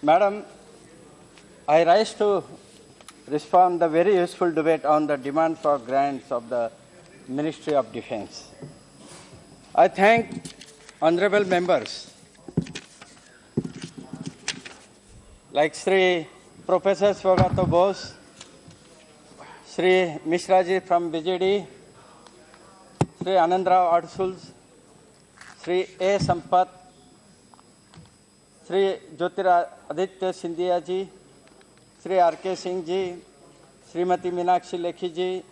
Madam, I rise to respond the very useful debate on the demand for grants of the Ministry of Defence. I thank honorable members like Sri Professor Swagato Bose, Sri Mishraji from BJD, Sri Anandrao Adsuls, Sri A. Sampath, Sri Jyotiraditya Scindia ji, Sri R.K. Singh ji, Srimati Meenakshi Lekhi ji,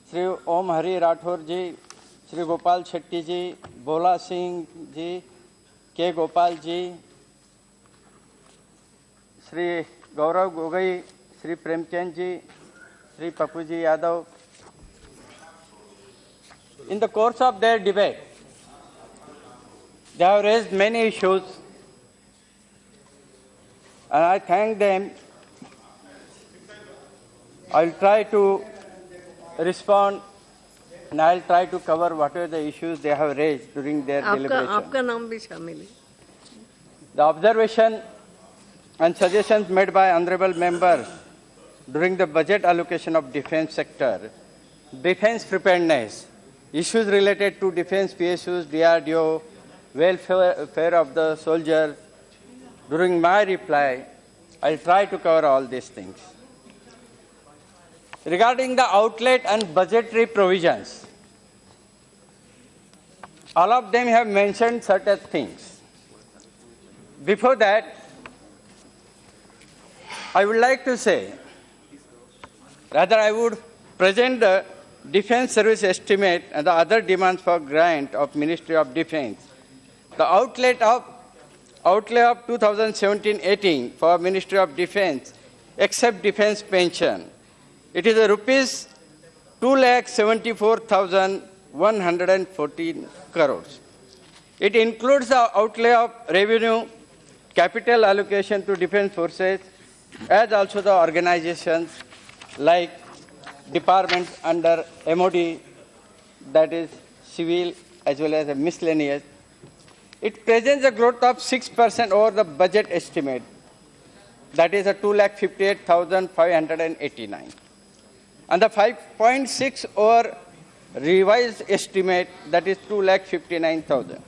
Sri Om Hari Rathore ji, Sri Gopal Shetty ji, Bola Singh ji, K. Gopal ji, Sri Gaurav Gogoi, Sri Premchand ji, Sri Papuji Yadav. In the course of their debate, they have raised many issues, and I thank them. I will try to respond, and I will try to cover whatever the issues they have raised during their deliberation. आपका नाम भी शामिल है. The observation and suggestions made by honorable members during the budget allocation of defence sector, defence preparedness, issues related to defence PSUs, DRDO, welfare of the soldiers. During my reply, I will try to cover all these things. Regarding the outlet and budgetary provisions, all of them have mentioned certain things. Before that, I would like to say, rather I would present the Defence Service Estimate and the other demands for grant of Ministry of Defence. The outlay of 2017-18 for Ministry of Defence, except defence pension, it is a rupees 2,74,114 crores. It includes the outlay of revenue, capital allocation to defence forces, as also the organizations like departments under MOD, that is civil as well as miscellaneous. It presents a growth of 6% over the budget estimate, that is a 2,58,589. And the 5.6 over revised estimate, that is 2,59,000.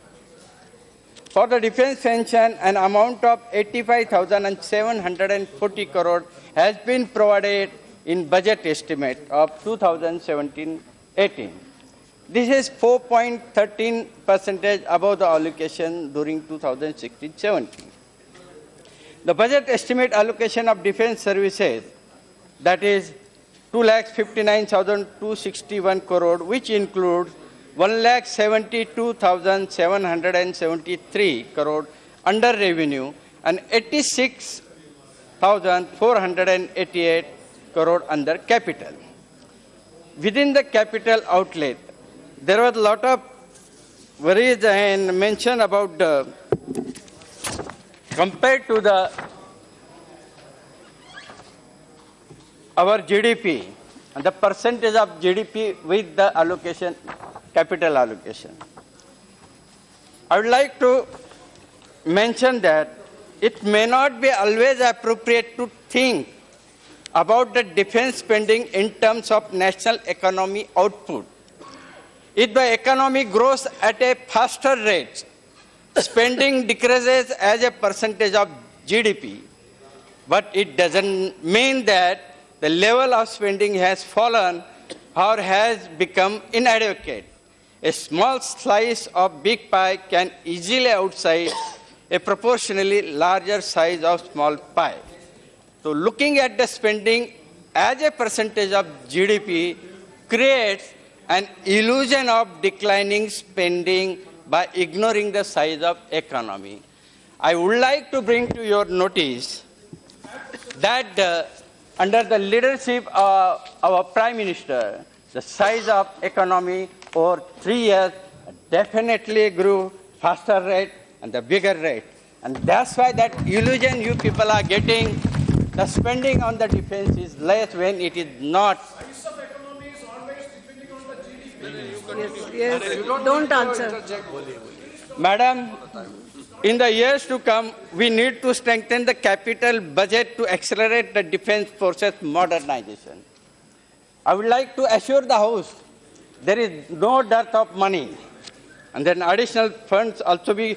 For the defence pension, an amount of 85,740 crore has been provided in budget estimate of 2017-18. This is 4.13% above the allocation during 2016-17. The budget estimate allocation of defence services, that is 2,59,261 crore, which includes 1,72,773 crore under revenue and 86,488 crore under capital. Within the capital outlet, there was a lot of worries and mention about the, compared to our GDP and the percentage of GDP with the allocation, capital allocation. I would like to mention that it may not be always appropriate to think about the defense spending in terms of national economy output. If the economy grows at a faster rate, spending decreases as a percentage of GDP, but it doesn't mean that the level of spending has fallen or has become inadequate. A small slice of big pie can easily outside a proportionally larger size of small pie. So looking at the spending as a percentage of GDP creates an illusion of declining spending by ignoring the size of economy. I would like to bring to your notice that under the leadership of our Prime Minister, the size of economy over 3 years definitely grew faster rate and the bigger rate. And that's why that illusion you people are getting, the spending on the defense is less when it is not. Size of economy is always depending on the GDP. Yes, don't answer. Madam, in the years to come, we need to strengthen the capital budget to accelerate the defense forces modernization. I would like to assure the House there is no dearth of money, and then additional funds also be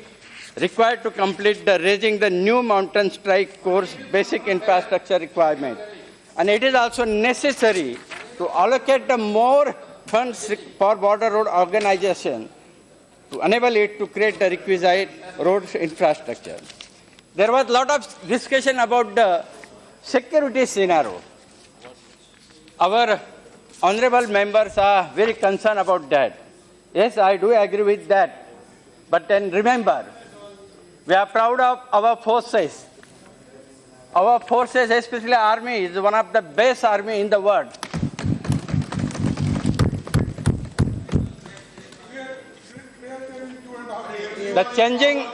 required to complete the raising the new mountain strike course basic infrastructure requirement. And it is also necessary to allocate the more funds for border road organization to enable it to create the requisite road infrastructure. There was a lot of discussion about the security scenario. Our honorable members are very concerned about that. Yes, I do agree with that. But then remember, we are proud of our forces. Our forces, especially army, is one of the best army in the world. The changing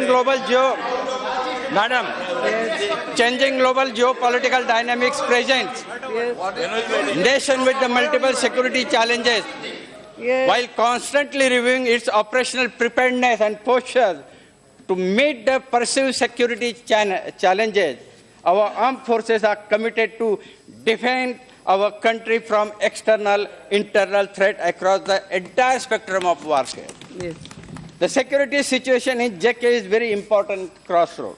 global changing global geopolitical dynamics presents nation with the multiple security challenges, while constantly reviewing its operational preparedness and posture to meet the perceived security challenges. Our armed forces are committed to defend our country from external, internal threat across the entire spectrum of warfare. Yes. The security situation in JK is very important crossroad.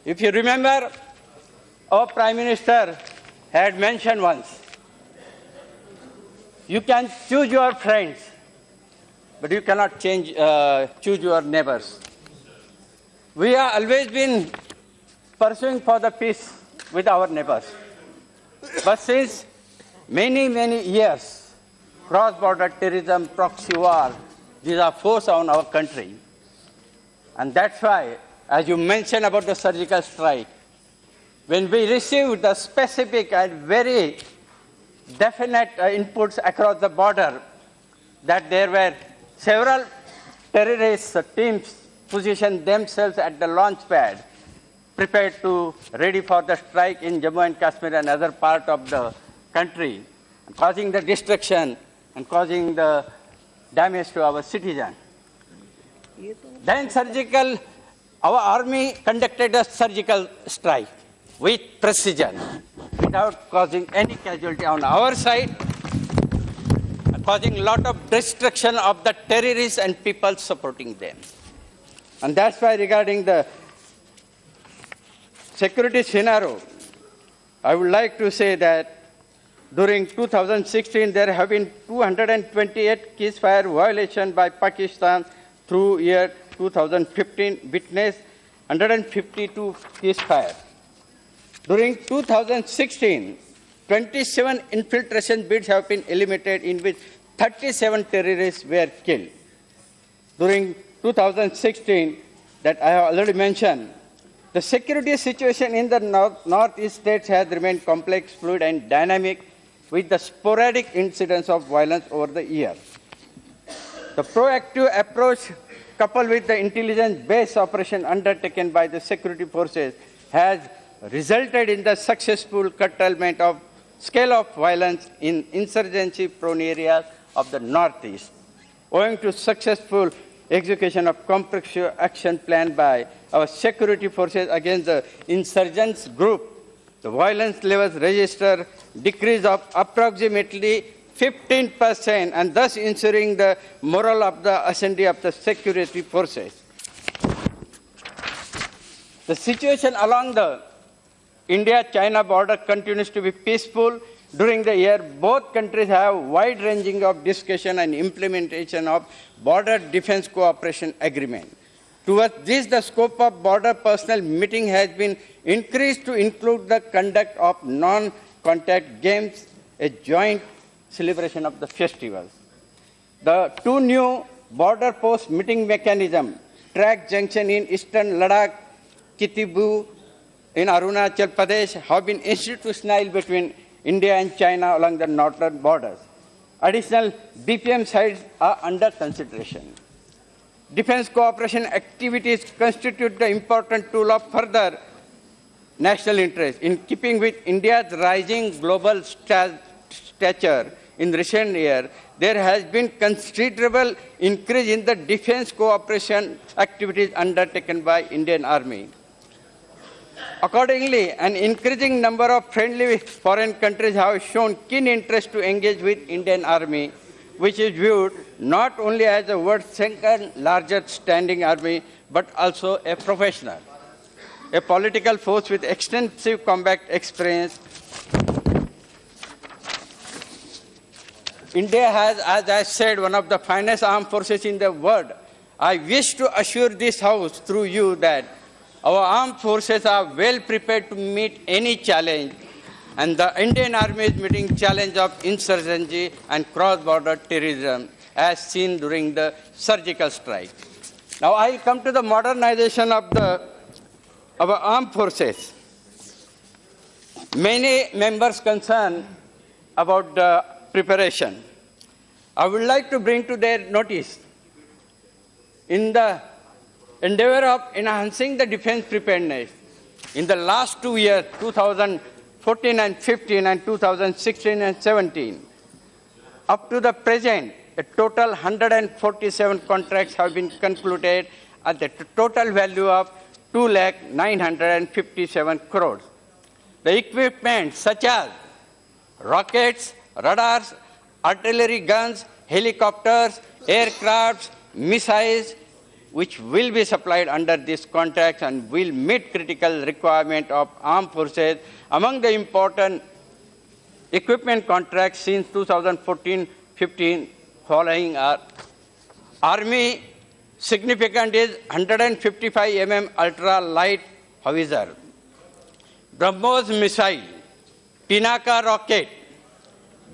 If you remember, our Prime Minister had mentioned once, you can choose your friends, but you cannot choose your neighbors. We have always been pursuing for the peace with our neighbors. But since many, many years, cross-border terrorism, proxy war, these are forced on our country. And that's why, as you mentioned about the surgical strike, when we received the specific and very definite inputs across the border that there were several terrorist teams positioned themselves at the launch pad, prepared to ready for the strike in Jammu and Kashmir and other part of the country, causing the destruction and causing the damage to our citizens. Then our army conducted a surgical strike with precision, without causing any casualty on our side, causing a lot of destruction of the terrorists and people supporting them. And that's why regarding the security scenario, I would like to say that during 2016, there have been 228 ceasefire violations by Pakistan through year 2015, witnessed 152 ceasefire. During 2016, 27 infiltration bids have been eliminated, in which 37 terrorists were killed. During 2016, that I have already mentioned, the security situation in the northeast states has remained complex, fluid, and dynamic, with the sporadic incidents of violence over the years. The proactive approach, coupled with the intelligence-based operation undertaken by the security forces, has resulted in the successful curtailment of scale of violence in insurgency-prone areas of the Northeast. Owing to successful execution of comprehensive action plan by our security forces against the insurgents group, the violence levels register decrease of approximately 15%, and thus ensuring the morale of the assembly of the security forces. The situation along the India-China border continues to be peaceful. During the year, both countries have wide-ranging of discussion and implementation of border defense cooperation agreement. Towards this, the scope of border personnel meeting has been increased to include the conduct of non-contact games, a joint celebration of the festivals. The two new border post meeting mechanism, track junction in eastern Ladakh, Kitibu in Arunachal Pradesh, have been institutionalized between India and China along the northern borders. Additional BPM sites are under consideration. Defense cooperation activities constitute the important tool of further national interest in keeping with India's rising global stature in recent years, there has been considerable increase in the defense cooperation activities undertaken by Indian Army. Accordingly, an increasing number of friendly foreign countries have shown keen interest to engage with Indian Army, which is viewed not only as the world's second largest standing army, but also a professional, a political force with extensive combat experience. India has, as I said, one of the finest armed forces in the world. I wish to assure this House through you that our armed forces are well prepared to meet any challenge, and the Indian Army is meeting challenge of insurgency and cross-border terrorism, as seen during the surgical strike. Now I'll come to the modernization of our armed forces. Many members concerned about the preparation. I would like to bring to their notice, in the endeavor of enhancing the defense preparedness, in the last 2 years, 2014 and 15 and 2016 and 17, up to the present, a total 147 contracts have been concluded at the total value of 2,957 crores. The equipment such as rockets, radars, artillery guns, helicopters, aircrafts, missiles, which will be supplied under this contract and will meet critical requirement of armed forces. Among the important equipment contracts since 2014-15 following are Army significant is 155 mm ultra light howitzer, BrahMos missile, Pinaka rocket,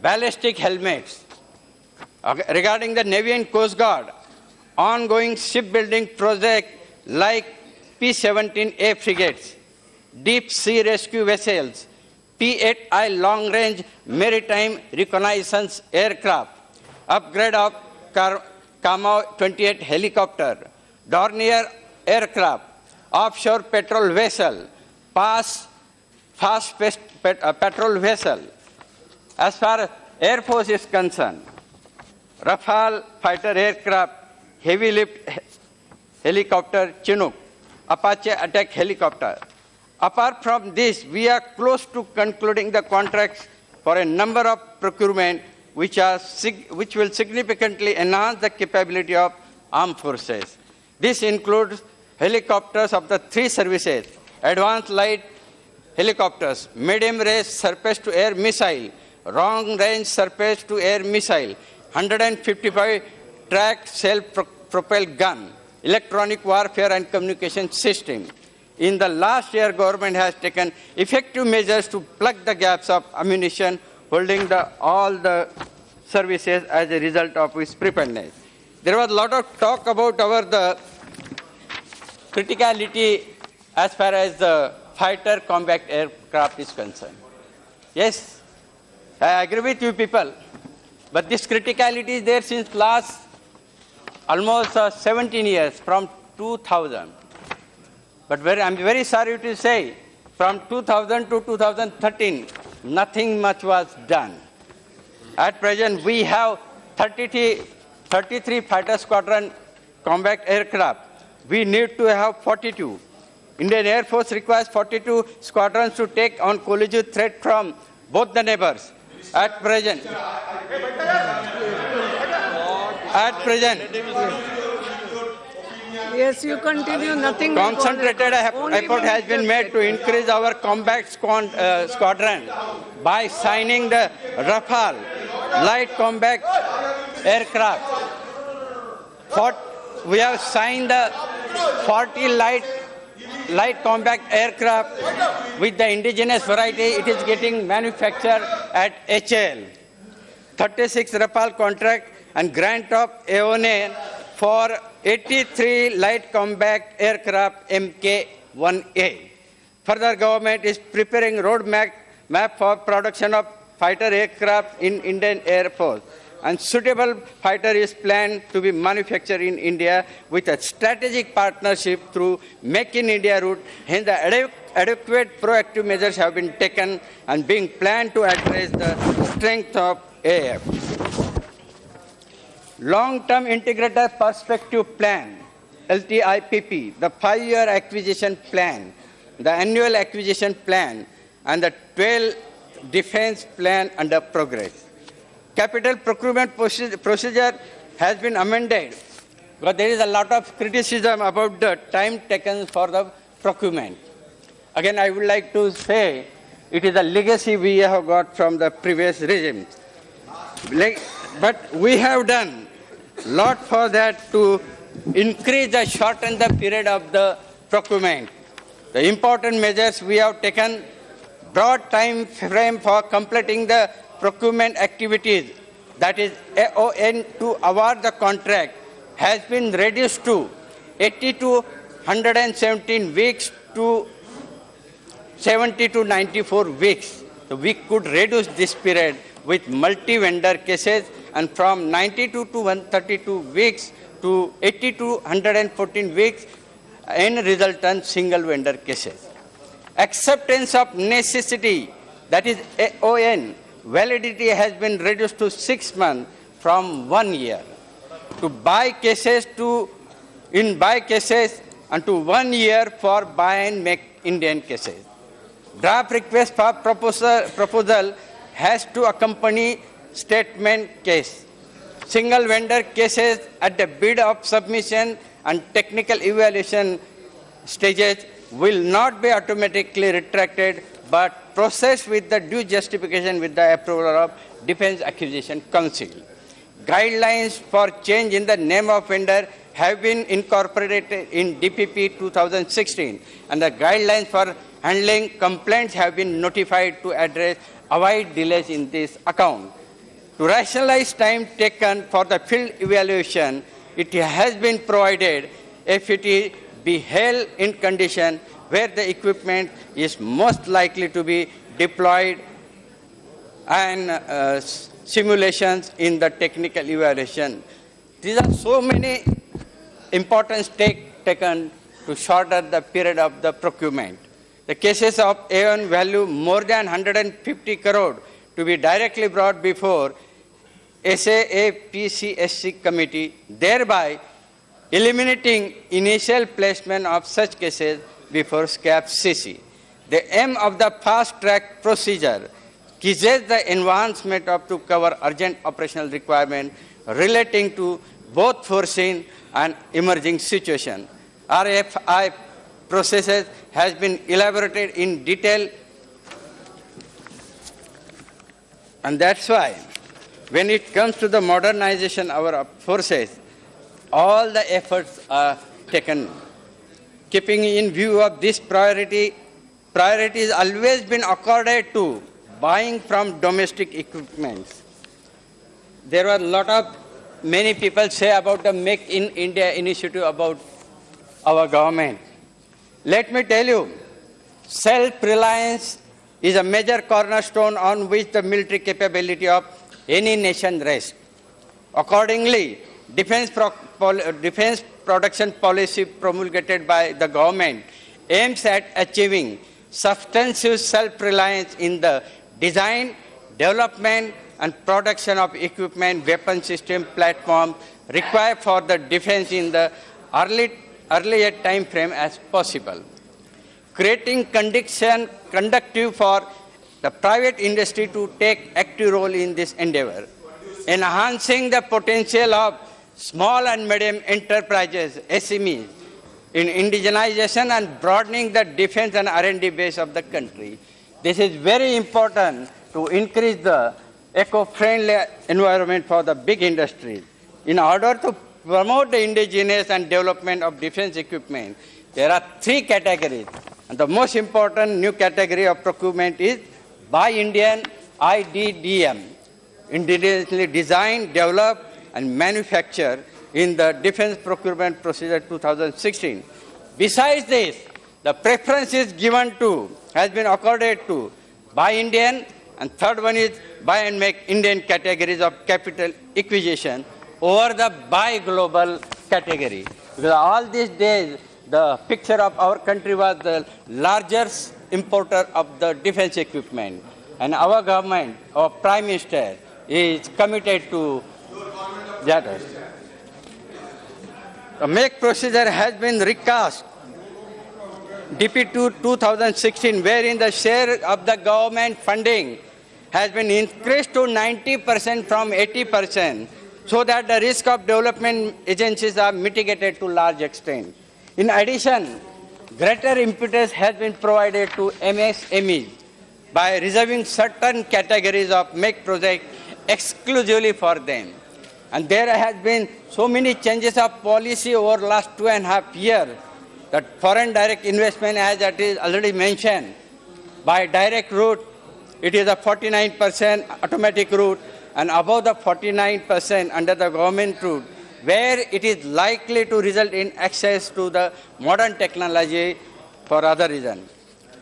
ballistic helmets. Regarding the Navy and Coast Guard, ongoing shipbuilding project like P-17A frigates, deep sea rescue vessels, P-8I long-range maritime reconnaissance aircraft, upgrade of Kama 28 helicopter, Dornier aircraft, offshore patrol vessel, fast patrol vessel. As far as Air Force is concerned, Rafale fighter aircraft, heavy lift helicopter Chinook, Apache attack helicopter. Apart from this, we are close to concluding the contracts for a number of procurement which will significantly enhance the capability of armed forces. This includes helicopters of the three services, advanced light helicopters, medium-range surface-to-air missile, long-range surface-to-air missile, 155 tracked self-propelled gun, electronic warfare and communication system. In the last year, government has taken effective measures to plug the gaps of ammunition holding all the services as a result of its preparedness. There was a lot of talk about the criticality as far as the fighter combat aircraft is concerned. Yes, I agree with you people, but this criticality is there since last almost 17 years, from 2000. But I'm very sorry to say, from 2000 to 2013, nothing much was done. At present, we have 33 fighter squadron combat aircraft. We need to have 42. Indian Air Force requires 42 squadrons to take on collision threat from both the neighbors. At present, yes, you continue. Nothing. Concentrated effort has been made to increase our combat squadron by signing the Rafale light combat aircraft. We have signed the 40 light combat aircraft with the indigenous variety. It is getting manufactured at HAL. 36 Rafale contract and grant of AONA for 83 light combat aircraft Mk-1A. Further, government is preparing roadmap for production of fighter aircraft in Indian Air Force, and suitable fighter is planned to be manufactured in India with a strategic partnership through Make in India route. Hence, the adequate proactive measures have been taken and being planned to address the strength of AF. Long-term Integrated Perspective Plan, LTIPP, the 5-year acquisition plan, the annual acquisition plan, and the 12 defense plan under progress. Capital procurement procedure has been amended, but there is a lot of criticism about the time taken for the procurement. Again, I would like to say it is a legacy we have got from the previous regime. But we have done a lot for that to increase the shorten the period of the procurement. The important measures we have taken, broad time frame for completing the procurement activities, that is AON to award the contract, has been reduced to 80 to 117 weeks to 70 to 94 weeks. So we could reduce this period with multi-vendor cases, and from 92 to 132 weeks to 80 to 114 weeks in resultant single vendor cases. Acceptance of necessity, that is AON, validity has been reduced to 6 months from 1 year. To buy cases and to 1 year for buy and make Indian cases. Draft request for proposal has to accompany statement case. Single vendor cases at the bid of submission and technical evaluation stages will not be automatically retracted, but processed with the due justification with the approval of Defense Acquisition Council. Guidelines for change in the name of vendor have been incorporated in DPP 2016, and the guidelines for handling complaints have been notified to avoid delays in this account. To rationalize time taken for the field evaluation, it has been provided if it be held in condition where the equipment is most likely to be deployed and simulations in the technical evaluation. These are so many important steps taken to shorten the period of the procurement. The cases of AON value more than 150 crore to be directly brought before SAAPCSC committee, thereby eliminating initial placement of such cases before SCAP CC. The aim of the fast-track procedure is the advancement of to cover urgent operational requirement relating to both foreseen and emerging situation. RFI processes has been elaborated in detail, and that's why when it comes to the modernization of our forces, all the efforts are taken. Keeping in view of this priority has always been accorded to buying from domestic equipments. There were many people say about the Make in India initiative about our government. Let me tell you, self-reliance is a major cornerstone on which the military capability of any nation rests. Accordingly, defense production policy promulgated by the government aims at achieving substantial self-reliance in the design, development, and production of equipment, weapon system, platform required for the defense in the earlier time frame as possible. Creating condition conducive for the private industry to take active role in this endeavor. Enhancing the potential of small and medium enterprises, SMEs, in indigenization and broadening the defense and R&D base of the country. This is very important to increase the eco-friendly environment for the big industries. In order to promote the indigenous and development of defense equipment, there are 3 categories. And the most important new category of procurement is Buy Indian IDDM, indigenously designed, developed, and manufactured in the Defense Procurement Procedure 2016. Besides this, the preference is has been accorded to Buy Indian, and third one is Buy and Make Indian categories of capital acquisition over the Buy Global category. Because all these days, the picture of our country was the largest importer of the defense equipment. And our government, our Prime Minister, is committed to that. The make procedure has been recast DP2 2016, wherein the share of the government funding has been increased to 90% from 80%, so that the risk of development agencies are mitigated to large extent. In addition, greater impetus has been provided to MSMEs by reserving certain categories of make projects exclusively for them. And there has been so many changes of policy over the last 2.5 years that foreign direct investment, as it is already mentioned, by direct route, it is a 49% automatic route, and above the 49% under the government route, where it is likely to result in access to the modern technology for other reasons.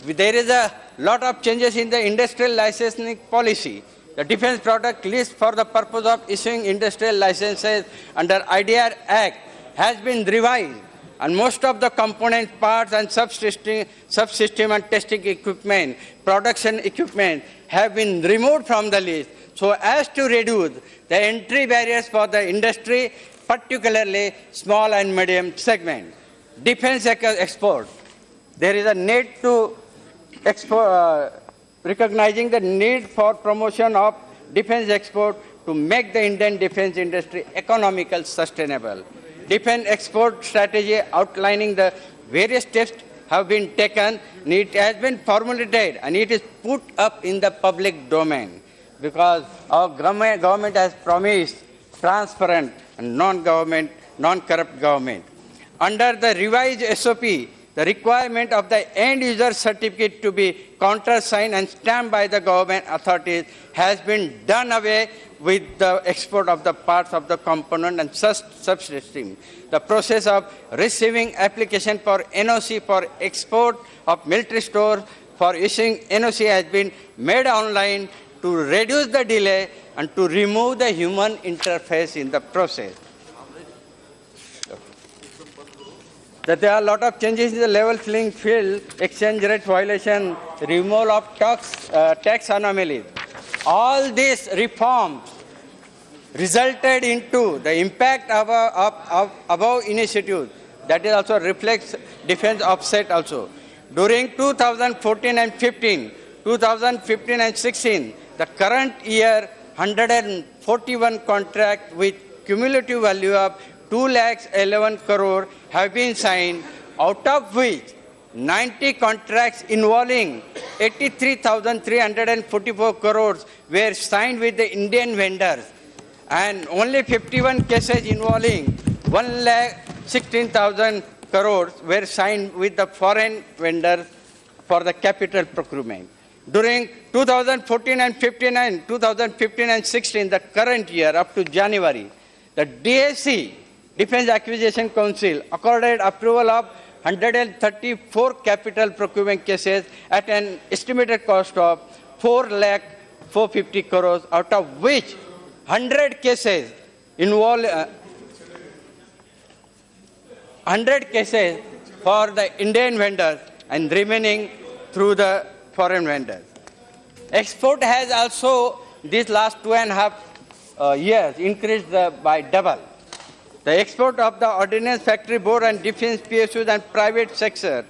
There is a lot of changes in the industrial licensing policy. The Defence Product List for the purpose of issuing industrial licenses under IDR Act has been revised, and most of the component parts and subsystem and testing equipment, production equipment have been removed from the list so as to reduce the entry barriers for the industry, particularly small and medium segment. Defence export. There is a need to recognizing the need for promotion of defence export to make the Indian defence industry economical sustainable. Defence export strategy outlining the various steps have been taken, and it has been formulated, and it is put up in the public domain, because our government has promised transparent and non-corrupt government. Under the revised SOP, the requirement of the end-user certificate to be countersigned and stamped by the government authorities has been done away with the export of the parts of the component and subsystem. The process of receiving application for NOC for export of military stores for issuing NOC has been made online to reduce the delay and to remove the human interface in the process. That there are a lot of changes in the level playing field, exchange rate violation, removal of tax anomalies. All these reforms resulted into the impact of above initiatives. That is also reflects defense offset also. During 2014 and 15, 2015 and 16, the current year 141 contracts with cumulative value of 211 crore have been signed, out of which 90 contracts involving 83,344 crores were signed with the Indian vendors, and only 51 cases involving 1,16,000 crores were signed with the foreign vendors for the capital procurement. During 2014 and 15 and 2015 and 16, the current year up to January, the DAC, Defence Acquisition Council, accorded approval of 134 capital procurement cases at an estimated cost of 4,450 crores, out of which 100 cases involve 100 cases for the Indian vendors and remaining through the foreign vendors. Export has also, these last 2.5 years, increased by double. The export of the Ordnance Factory Board and Defence PSUs and private sector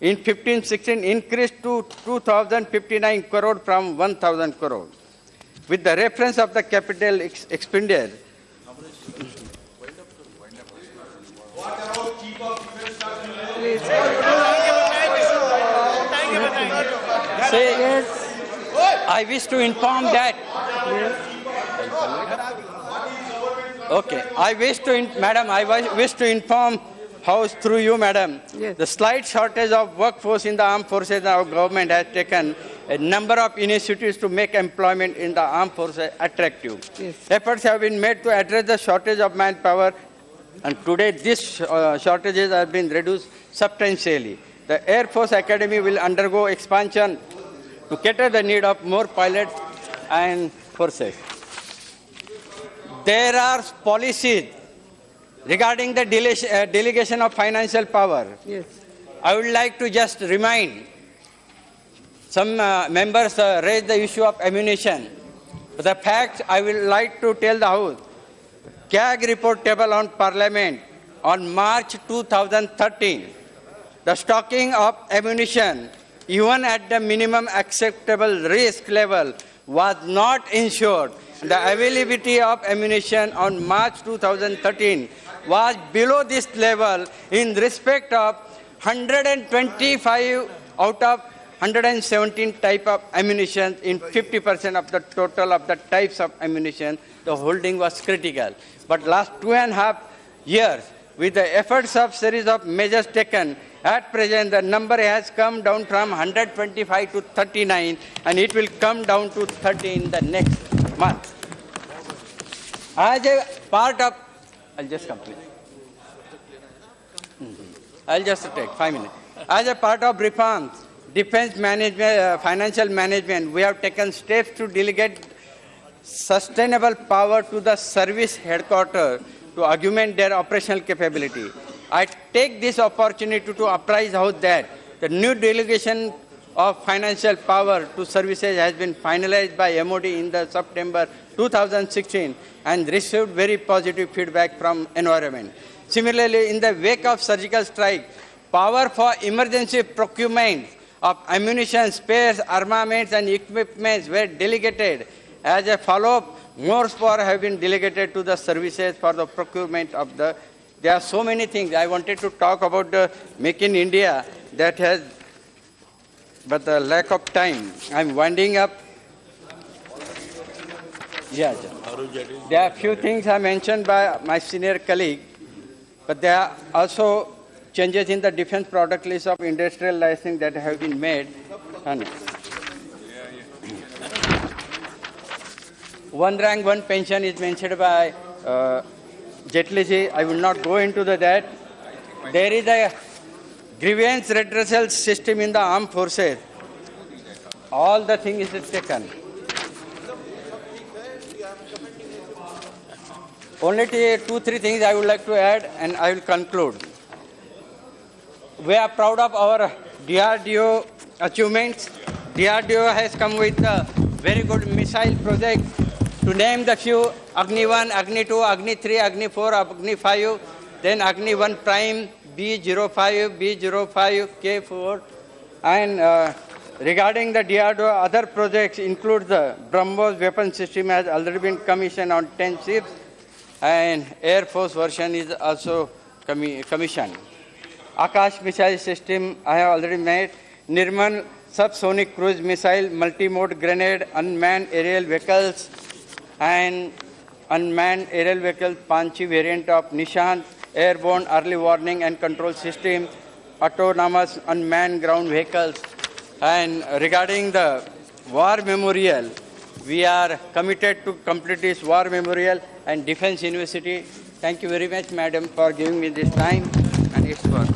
in 15-16 increased to 2,059 crore from 1,000 crore. With the reference of the capital expenditure, I wish to inform that. Okay, I wish to inform House through you, Madam. Yes. The slight shortage of workforce in the armed forces, our government has taken a number of initiatives to make employment in the armed forces attractive. Yes. Efforts have been made to address the shortage of manpower, and today these shortages have been reduced substantially. The Air Force Academy will undergo expansion to cater the need of more pilots and forces. There are policies regarding the delegation of financial power. Yes. I would like to just remind, some members raised the issue of ammunition. The facts I will like to tell the House. CAG report table on Parliament on March 2013. The stocking of ammunition, even at the minimum acceptable risk level, was not ensured. The availability of ammunition on March 2013 was below this level in respect of 125 out of 117 type of ammunition in 50% of the total of the types of ammunition. The holding was critical. But last 2.5 years, with the efforts of series of measures taken, at present the number has come down from 125 to 39, and it will come down to 30 in the next month. As a part of, I'll just complete. I'll just take 5 minutes. As a part of reforms, defense management, financial management, we have taken steps to delegate sustainable power to the service headquarters to augment their operational capability. I take this opportunity to apprise House that the new delegation of financial power to services has been finalized by MOD in the September 2016 and received very positive feedback from environment. Similarly, in the wake of surgical strike, power for emergency procurement of ammunition, spares, armaments and equipments were delegated. As a follow-up, more power have been delegated to the services for the procurement of the. There are so many things. I wanted to talk about the Make in India that has, but the lack of time. I'm winding up. Yeah, there are few things I mentioned by my senior colleague, but there are also changes in the defense product list of industrial licensing that have been made. One rank, one pension is mentioned by Jetli ji. I will not go into that. There is a grievance redressal system in the armed forces. All the things is taken. Only 2-3 things I would like to add, and I will conclude. We are proud of our DRDO achievements. DRDO has come with a very good missile project. To name the few, Agni 1, Agni 2, Agni 3, Agni 4, Agni 5, then Agni 1 Prime, B05, B05, K4. And regarding the DRDO, other projects include the BrahMos weapon system has already been commissioned on 10 ships, and Air Force version is also commissioned. Akash missile system I have already made. Nirman subsonic cruise missile, multi-mode grenade, unmanned aerial vehicles, and unmanned aerial vehicle Panchi variant of Nishant, airborne early warning and control system, autonomous unmanned ground vehicles. And regarding the war memorial, we are committed to complete this war memorial and defense university. Thank you very much, madam, for giving me this time and its work.